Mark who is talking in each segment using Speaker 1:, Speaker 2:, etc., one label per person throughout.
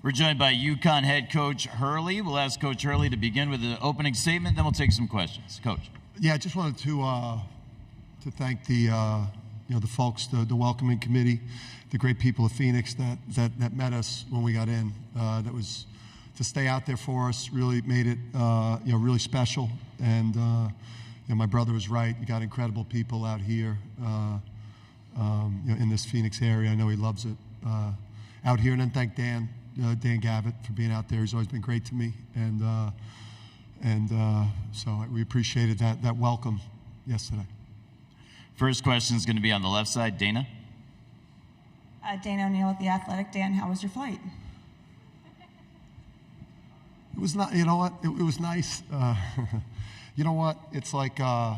Speaker 1: We're joined by UConn head coach Hurley. We'll ask Coach Hurley to begin with the opening statement, then we'll take some questions. Coach.
Speaker 2: Yeah, I just wanted to thank the the folks, the welcoming committee, the great people of Phoenix that met us when we got in. That was to stay out there for us. Really made it really special. And my brother was right. You got incredible people out here in this Phoenix area. I know he loves it out here. And then thank Dan Gavitt for being out there. He's always been great to me. And so we appreciated that welcome yesterday.
Speaker 1: First question is going to be on the left side. Dana?
Speaker 3: Dana O'Neill at The Athletic. Dan, how was your flight?
Speaker 2: It was not, you know what? It was nice. You know what? It's like, I've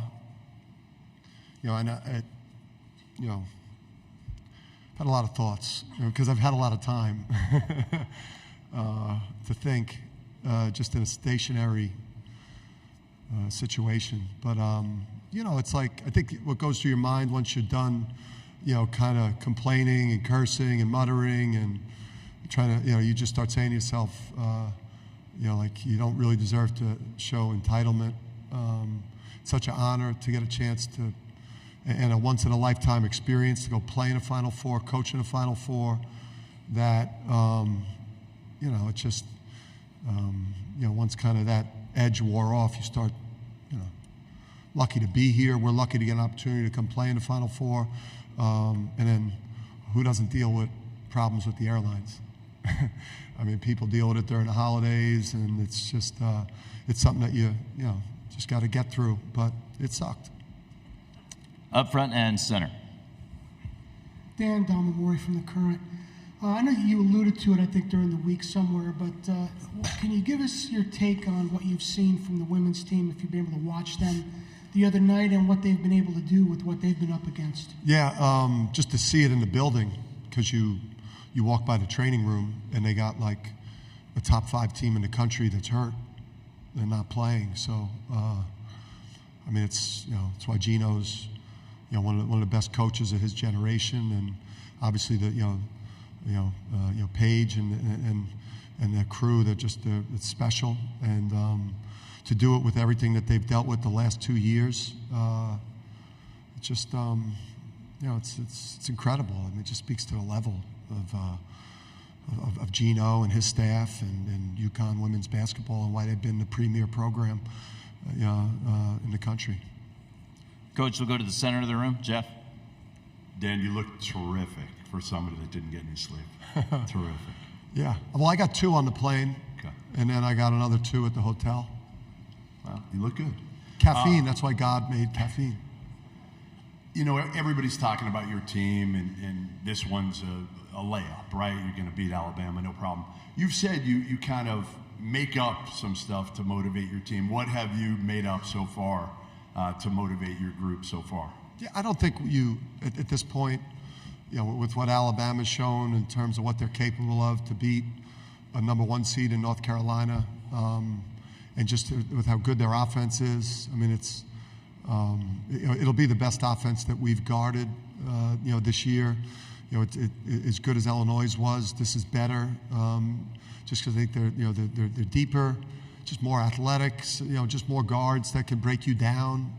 Speaker 2: had a lot of thoughts because I've had a lot of time to think just in a stationary situation. But, it's like, I think what goes through your mind once you're done, kind of complaining and cursing and muttering and trying to, you just start saying to yourself, like you don't really deserve to show entitlement. It's such an honor to get a chance to, and a once-in-a-lifetime experience to go play in a Final Four, coach in a Final Four, that, it just, once kind of that edge wore off, you start, lucky to be here. We're lucky to get an opportunity to come play in the Final Four. And then who doesn't deal with problems with the airlines? I mean, people deal with it during the holidays, and it's just, it's something that you just got to get through, but it sucked.
Speaker 1: Up front and center.
Speaker 4: Dan Damamori from The Current. I know you alluded to it, I think, during the week somewhere, but can you give us your take on what you've seen from the women's team, if you've been able to watch them the other night, and what they've been able to do with what they've been up against?
Speaker 2: Yeah, just to see it in the building, because you walk by the training room, and they got like a top 5 team in the country that's hurt. They're not playing, so it's it's why Gino's one of the best coaches of his generation, and obviously the Paige and their crew. It's special, and to do it with everything that they've dealt with the last 2 years, it's just it's incredible. I mean, it just speaks to the level of Gino and his staff and UConn women's basketball, and why they've been the premier program in the country.
Speaker 1: Coach, we'll go to the center of the room. Jeff?
Speaker 5: Dan, you look terrific for somebody that didn't get any sleep. Terrific.
Speaker 2: Yeah. Well, I got 2 on the plane,
Speaker 5: okay,
Speaker 2: and then I got another 2 at the hotel.
Speaker 5: Wow, you look good.
Speaker 2: Caffeine, that's why God made caffeine.
Speaker 5: Everybody's talking about your team, and this one's a layup, right? You're going to beat Alabama, no problem. You've said you kind of make up some stuff to motivate your team. What have you made up so far to motivate your group so far?
Speaker 2: Yeah, I don't think at this point, with what Alabama's shown in terms of what they're capable of, to beat a number 1 seed in North Carolina, and just with how good their offense is. I mean, it's it'll be the best offense that we've guarded, this year. As good as Illinois was, this is better. Just because I think they're deeper, just more athletic, just more guards that can break you down.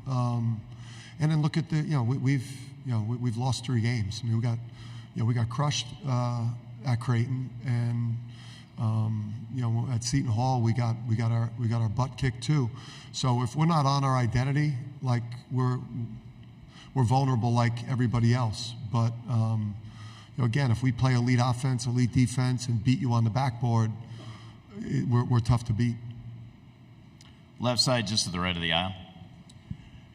Speaker 2: And then look at we've lost 3 games. I mean, we got crushed at Creighton, and at Seton Hall we got our butt kicked too. So if we're not on our identity, like we're vulnerable like everybody else. But again, if we play elite offense, elite defense, and beat you on the backboard, we're tough to beat.
Speaker 1: Left side, just to the right of the aisle.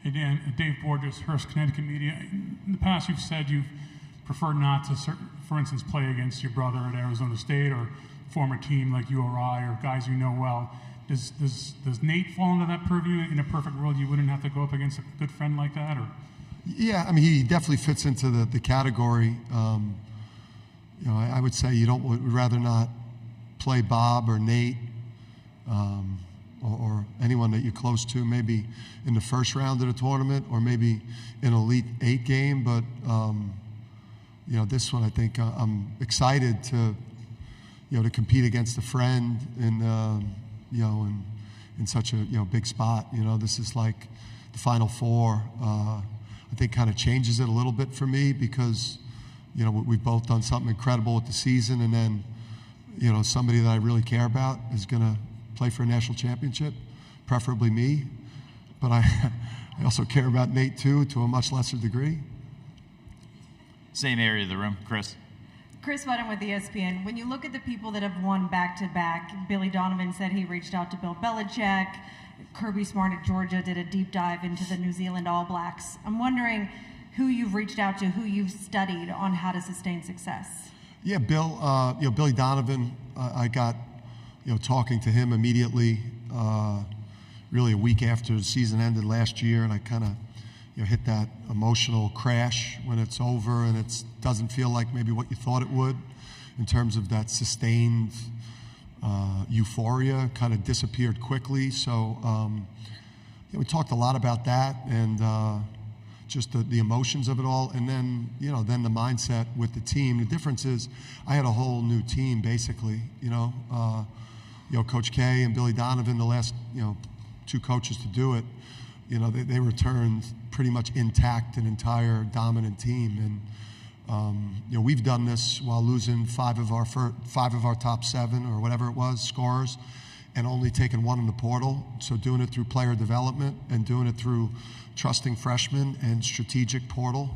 Speaker 6: Hey Dan, Dave Borges, Hearst, Connecticut Media. In the past, you've said you've preferred not to, for instance, play against your brother at Arizona State or former team like URI or guys you know well. Does Nate fall into that purview? In a perfect world, you wouldn't have to go up against a good friend like that, or?
Speaker 2: Yeah, I mean, he definitely fits into the category. I would say would rather not play Bob or Nate or anyone that you're close to, maybe in the first round of the tournament or maybe in Elite 8 game. But, this one, I think I'm excited to to compete against a friend in, in such a, big spot. This is like the Final Four. I think kind of changes it a little bit for me because, we've both done something incredible with the season, and then, somebody that I really care about is going to play for a national championship, preferably me. But I also care about Nate too, to a much lesser degree.
Speaker 1: Same area of the room, Chris.
Speaker 7: Chris Budden with ESPN. When you look at the people that have won back-to-back, Billy Donovan said he reached out to Bill Belichick. Kirby Smart at Georgia did a deep dive into the New Zealand All Blacks. I'm wondering who you've reached out to, who you've studied on how to sustain success.
Speaker 2: Yeah, Bill. Billy Donovan. I got, talking to him immediately. Really a week after the season ended last year, and I kind of, hit that emotional crash when it's over and it doesn't feel like maybe what you thought it would, in terms of that sustained euphoria kind of disappeared quickly. So we talked a lot about that and just the emotions of it all, and then then the mindset with the team. The difference is I had a whole new team basically. Coach K and Billy Donovan, the last two coaches to do it, they returned pretty much intact an entire dominant team, and we've done this while losing five of our top 7 or whatever it was scorers, and only taking one in the portal. So doing it through player development and doing it through trusting freshmen and strategic portal.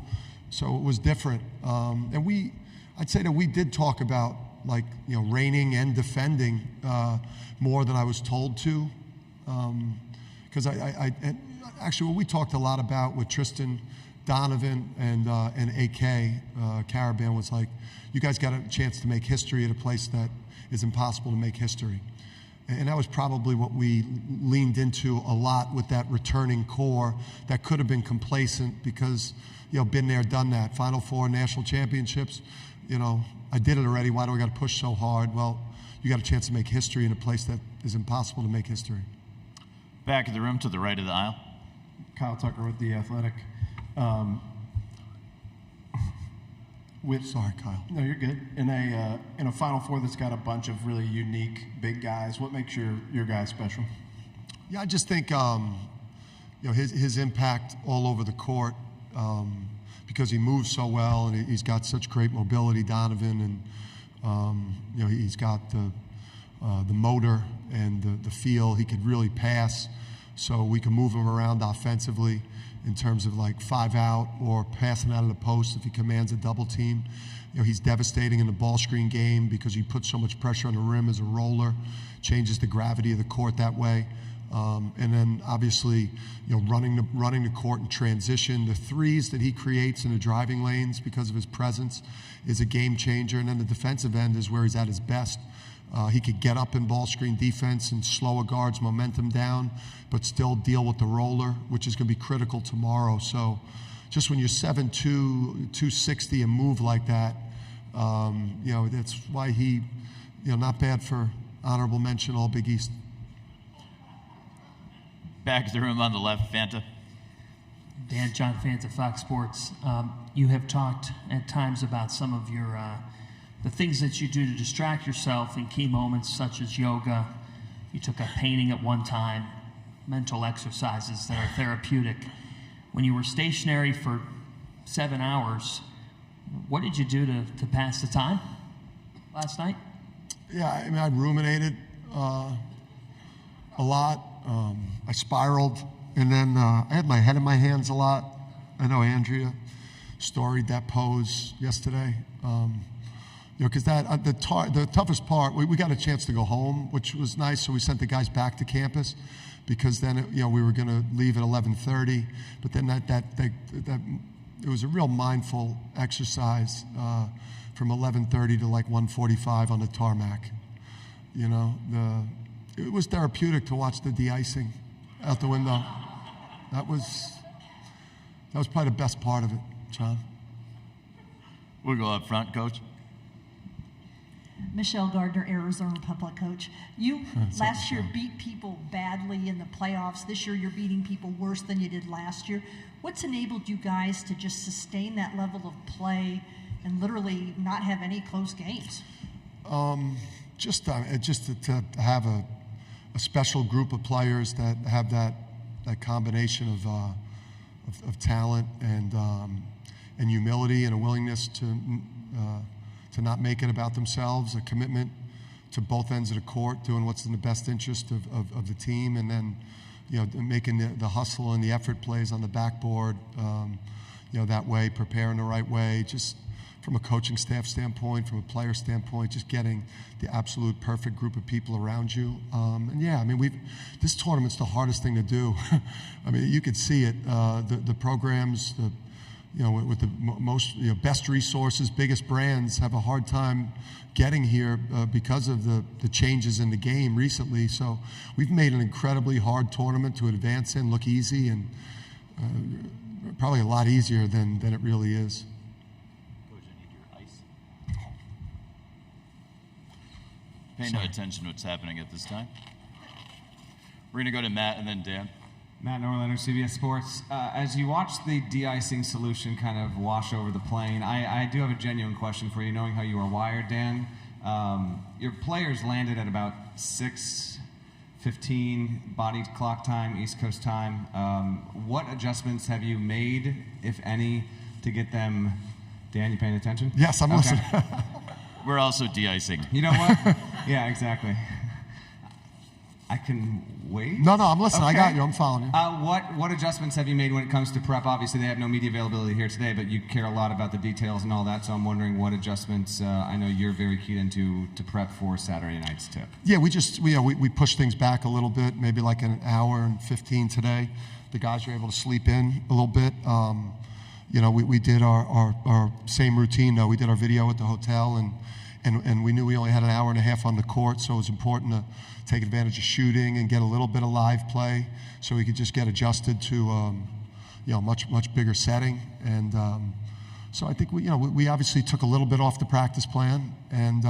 Speaker 2: So it was different, and I'd say that we did talk about reigning and defending more than I was told to. Because and actually what we talked a lot about with Tristan, Donovan, and AK Carabin was you guys got a chance to make history at a place that is impossible to make history. And that was probably what we leaned into a lot with that returning core that could have been complacent because, been there, done that. Final Four, national championships, I did it already. Why do I got to push so hard? Well, you got a chance to make history in a place that is impossible to make history.
Speaker 1: Back of the room to the right of the aisle.
Speaker 8: Kyle Tucker with The Athletic.
Speaker 2: Sorry, Kyle.
Speaker 8: No, you're good. In a Final Four that's got a bunch of really unique big guys, what makes your guy special?
Speaker 2: Yeah, I just think his impact all over the court, because he moves so well and he's got such great mobility, Donovan, and he's got the motor and the feel. He could really pass, so we can move him around offensively in terms of 5 out or passing out of the post if he commands a double team. He's devastating in the ball screen game because he puts so much pressure on the rim as a roller, changes the gravity of the court that way. And then obviously, running the court in transition, the threes that he creates in the driving lanes because of his presence is a game changer. And then the defensive end is where he's at his best. He could get up in ball screen defense and slow a guard's momentum down, but still deal with the roller, which is going to be critical tomorrow. So just when you're 7'2", 260 and move like that, that's why he, not bad for honorable mention, all Big East.
Speaker 1: Back of the room on the left, Fanta.
Speaker 9: Dan, John Fanta, Fox Sports. You have talked at times about some of your the things that you do to distract yourself in key moments, such as yoga. You took up painting at one time, mental exercises that are therapeutic. When you were stationary for 7 hours, what did you do to pass the time last night?
Speaker 2: Yeah, I ruminated a lot. I spiraled, and then I had my head in my hands a lot. I know Andrea storied that pose yesterday. Because the toughest part, we got a chance to go home, which was nice. So we sent the guys back to campus, because then we were going to leave at 11:30. But then that it was a real mindful exercise from 11:30 to 1:45 on the tarmac. It was therapeutic to watch the de-icing out the window. That was probably the best part of it, John.
Speaker 1: We'll go up front, Coach.
Speaker 10: Michelle Gardner, Arizona Public Coach. You last year beat people badly in the playoffs. This year you're beating people worse than you did last year. What's enabled you guys to just sustain that level of play and literally not have any close games?
Speaker 2: just to have a special group of players that have that combination of talent and humility and a willingness to not make it about themselves, a commitment to both ends of the court, doing what's in the best interest of the team, and then making the hustle and the effort plays on the backboard, that way, preparing the right way, just from a coaching staff standpoint, from a player standpoint, just getting the absolute perfect group of people around you. This tournament's the hardest thing to do. I mean, you could see it. The programs, with the most best resources, biggest brands have a hard time getting here because of the changes in the game recently. So we've made an incredibly hard tournament to advance in, look easy, and probably a lot easier than it really is.
Speaker 1: Coach, I need your ice. Pay no attention to what's happening at this time. We're going to go to Matt and then Dan.
Speaker 11: Matt Norlander, CBS Sports. As you watch the de-icing solution kind of wash over the plane, I do have a genuine question for you, knowing how you are wired, Dan. Your players landed at about 6:15 body clock time, East Coast time. What adjustments have you made, if any, to get them? Dan, you paying attention?
Speaker 2: Yes, I'm listening.
Speaker 1: We're also de-icing.
Speaker 11: You know what? Yeah, exactly. I can wait?
Speaker 2: No, I'm listening.
Speaker 11: Okay.
Speaker 2: I got you. I'm following you.
Speaker 11: What adjustments have you made when it comes to prep? Obviously, they have no media availability here today, but you care a lot about the details and all that, so I'm wondering what adjustments I know you're very keen into to prep for Saturday night's tip.
Speaker 2: Yeah, we push things back a little bit, maybe like an hour and 15 today. The guys were able to sleep in a little bit. We did our same routine, though. We did our video at the hotel, and we knew we only had an hour and a half on the court, so it was important to take advantage of shooting and get a little bit of live play so we could just get adjusted to much bigger setting. And so I think we obviously took a little bit off the practice plan, and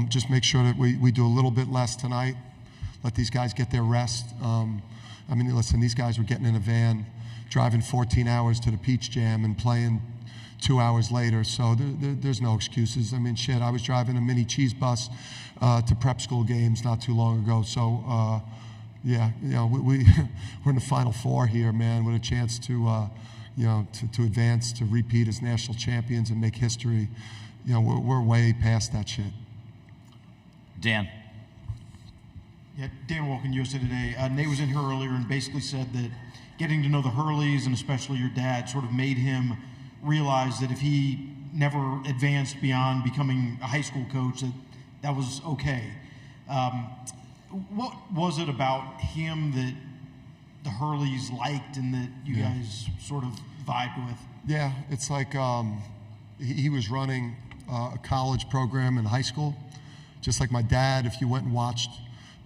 Speaker 2: just make sure that we do a little bit less tonight, let these guys get their rest. Listen, these guys were getting in a van, driving 14 hours to the Peach Jam and playing 2 hours later, so there's no excuses. I mean, shit, I was driving a mini cheese bus to prep school games not too long ago. So, we're in the Final Four here, man, with a chance to advance, to repeat as national champions and make history. We're way past that shit.
Speaker 1: Dan.
Speaker 12: Yeah, Dan Wolken, USA Today. Nate was in here earlier and basically said that getting to know the Hurleys and especially your dad sort of made him realize that if he never advanced beyond becoming a high school coach, that was okay. What was it about him that the Hurleys liked and that you guys sort of vibed with?
Speaker 2: Yeah, it's like he was running a college program in high school, just like my dad. If you went and watched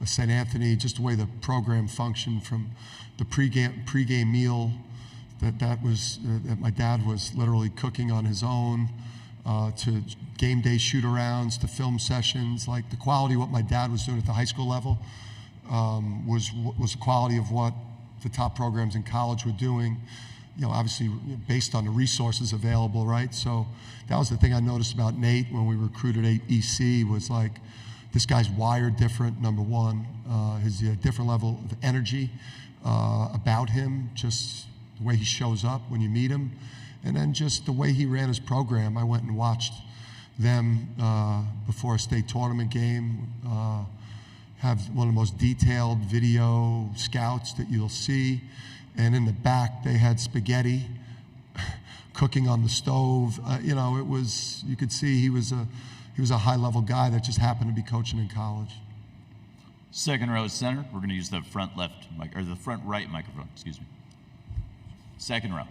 Speaker 2: St. Anthony, just the way the program functioned, from the pregame meal that my dad was literally cooking on his own, to game day shoot-arounds, to film sessions. Like, the quality of what my dad was doing at the high school level was the quality of what the top programs in college were doing, obviously based on the resources available, right? So that was the thing I noticed about Nate when we recruited EC, was like, this guy's wired different, number one. His different level of energy about him, just the way he shows up when you meet him, and then just the way he ran his program. I went and watched them before a state tournament game, have one of the most detailed video scouts that you'll see, and in the back they had spaghetti cooking on the stove. It was, you could see he was a high-level guy that just happened to be coaching in college.
Speaker 1: Second row center. We're going to use the front right microphone. Excuse me. Second row.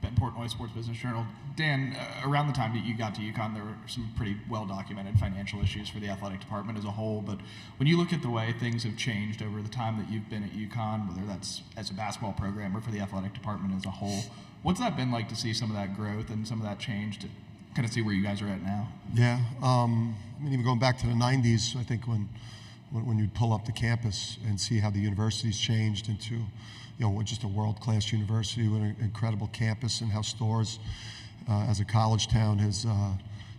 Speaker 13: Ben Portnoy, Sports Business Journal. Dan, around the time that you got to UConn, there were some pretty well-documented financial issues for the athletic department as a whole. But when you look at the way things have changed over the time that you've been at UConn, whether that's as a basketball program or for the athletic department as a whole, what's that been like to see some of that growth and some of that change, to kind of see where you guys are at now?
Speaker 2: Yeah, even going back to the 90s, I think when you'd pull up the campus and see how the university's changed into, just a world-class university with an incredible campus, and how Storrs, as a college town, has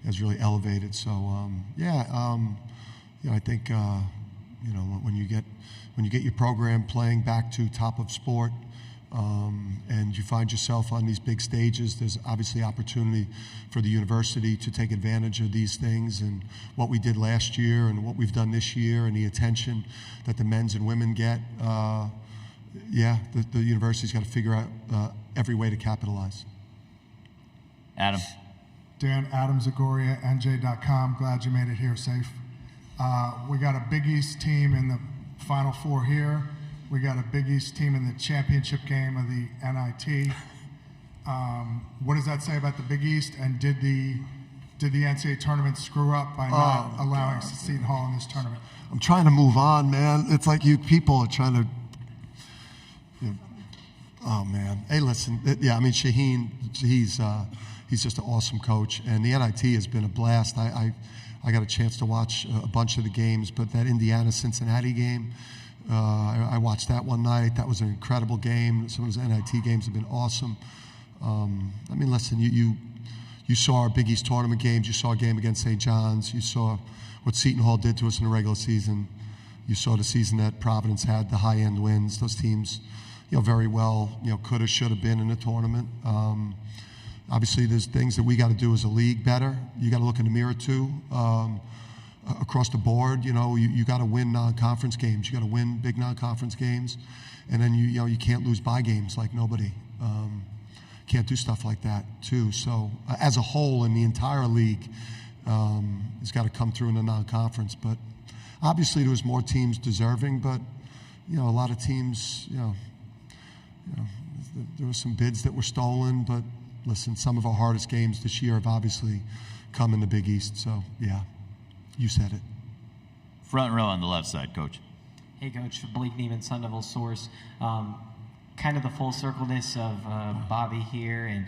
Speaker 2: has really elevated. So I think when you get your program playing back to top of sport, and you find yourself on these big stages, there's obviously opportunity for the university to take advantage of these things. And what we did last year and what we've done this year and the attention that the men's and women get, the university's got to figure out every way to capitalize.
Speaker 1: Adam.
Speaker 14: Dan, Adam Zagoria, NJ.com. Glad you made it here safe. We got a Big East team in the Final Four here. We got a Big East team in the championship game of the NIT. What does that say about the Big East? And did the NCAA tournament screw up by not allowing Seton Hall in this tournament?
Speaker 2: I'm trying to move on, man. It's like you people are trying to. Oh man. Hey, listen. Shaheen, he's just an awesome coach, and the NIT has been a blast. I got a chance to watch a bunch of the games, but that Indiana-Cincinnati game. I watched that one night. That was an incredible game. Some of those NIT games have been awesome. Listen, you saw our Big East tournament games. You saw a game against St. John's. You saw what Seton Hall did to us in the regular season. You saw the season that Providence had, the high-end wins. Those teams, very well, could have, should have been in the tournament. Obviously, there's things that we got to do as a league better. You got to look in the mirror too. Across the board, you got to win non-conference games. You got to win big non-conference games, and then you can't lose bye games like nobody. Can't do stuff like that too. So as a whole, in the entire league, it's got to come through in the non-conference. But obviously, there was more teams deserving. But a lot of teams, there were some bids that were stolen. But listen, some of our hardest games this year have obviously come in the Big East. So yeah. You said it.
Speaker 1: Front row on the left side, Coach.
Speaker 15: Hey, Coach. Blake Neiman, Sun Devil Source. Kind of the full circleness of Bobby here, and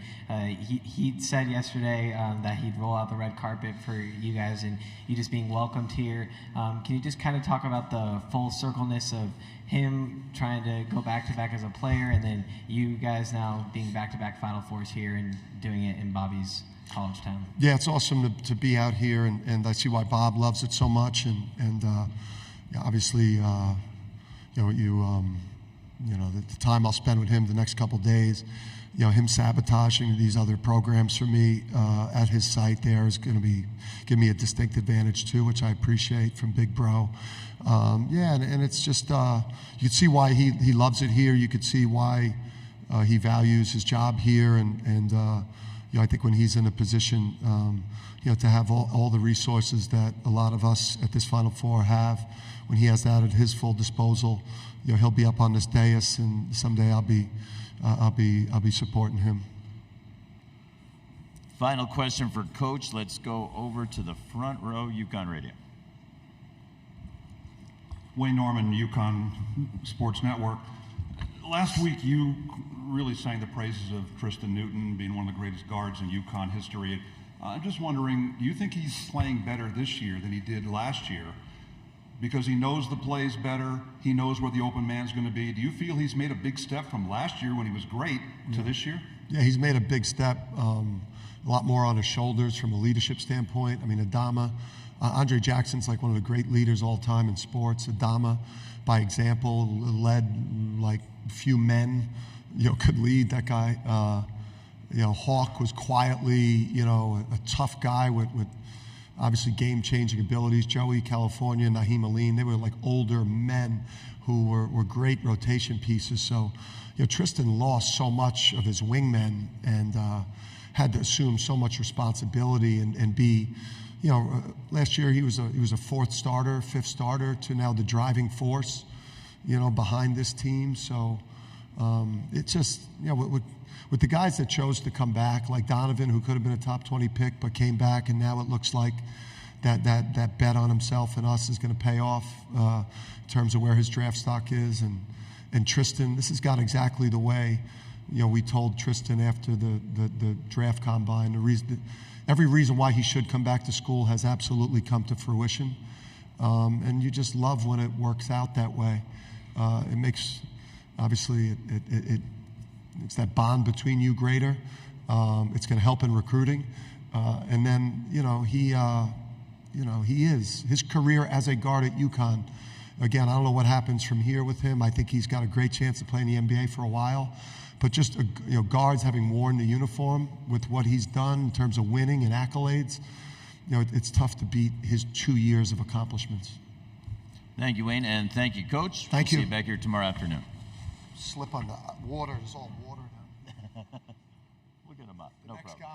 Speaker 15: he said yesterday that he'd roll out the red carpet for you guys, and you just being welcomed here. Can you just kind of talk about the full circleness of him trying to go back-to-back as a player, and then you guys now being back-to-back Final Fours here and doing it in Bobby's college town?
Speaker 2: Yeah, it's awesome to be out here, and I see why Bob loves it so much, and obviously, the time I'll spend with him the next couple of days, him sabotaging these other programs for me at his site there is going to give me a distinct advantage too, which I appreciate from Big Bro. And it's just you could see why he loves it here. You could see why he values his job here, and I think when he's in a position, to have all the resources that a lot of us at this Final Four have, when he has that at his full disposal, he'll be up on this dais, and someday I'll be supporting him.
Speaker 1: Final question for Coach. Let's go over to the front row, UConn Radio.
Speaker 16: Wayne Norman, UConn Sports Network. Last week, you really sang the praises of Tristan Newton being one of the greatest guards in UConn history. I'm just wondering, do you think he's playing better this year than he did last year? Because he knows the plays better, he knows where the open man's going to be. Do you feel he's made a big step from last year when he was great to this year?
Speaker 2: Yeah, he's made a big step, a lot more on his shoulders from a leadership standpoint. Adama, Andre Jackson's like one of the great leaders all time in sports. Adama, by example, led like few men, could lead. That guy, Hawk was quietly, a tough guy with obviously game-changing abilities. Joey California, Naheem Aline, they were like older men who were great rotation pieces. So, Tristan lost so much of his wingmen and had to assume so much responsibility and be, last year he was a fourth starter, fifth starter to now the driving force, behind this team. So it's just, with the guys that chose to come back, like Donovan, who could have been a top 20 pick, but came back, and now it looks like that bet on himself and us is going to pay off in terms of where his draft stock is. And Tristan, this has got exactly the way, we told Tristan after the draft combine, every reason why he should come back to school has absolutely come to fruition. And you just love when it works out that way. It makes, obviously, it's that bond between you greater. It's going to help in recruiting. And then, he is. His career as a guard at UConn, again, I don't know what happens from here with him. I think he's got a great chance to play in the NBA for a while. But just, guards having worn the uniform with what he's done in terms of winning and accolades, it's tough to beat his 2 years of accomplishments.
Speaker 1: Thank you, Wayne, and thank you, Coach.
Speaker 2: Thank you.
Speaker 1: See you back here tomorrow afternoon.
Speaker 2: Slip on the water. There's all water.
Speaker 1: Look at him up. No problem.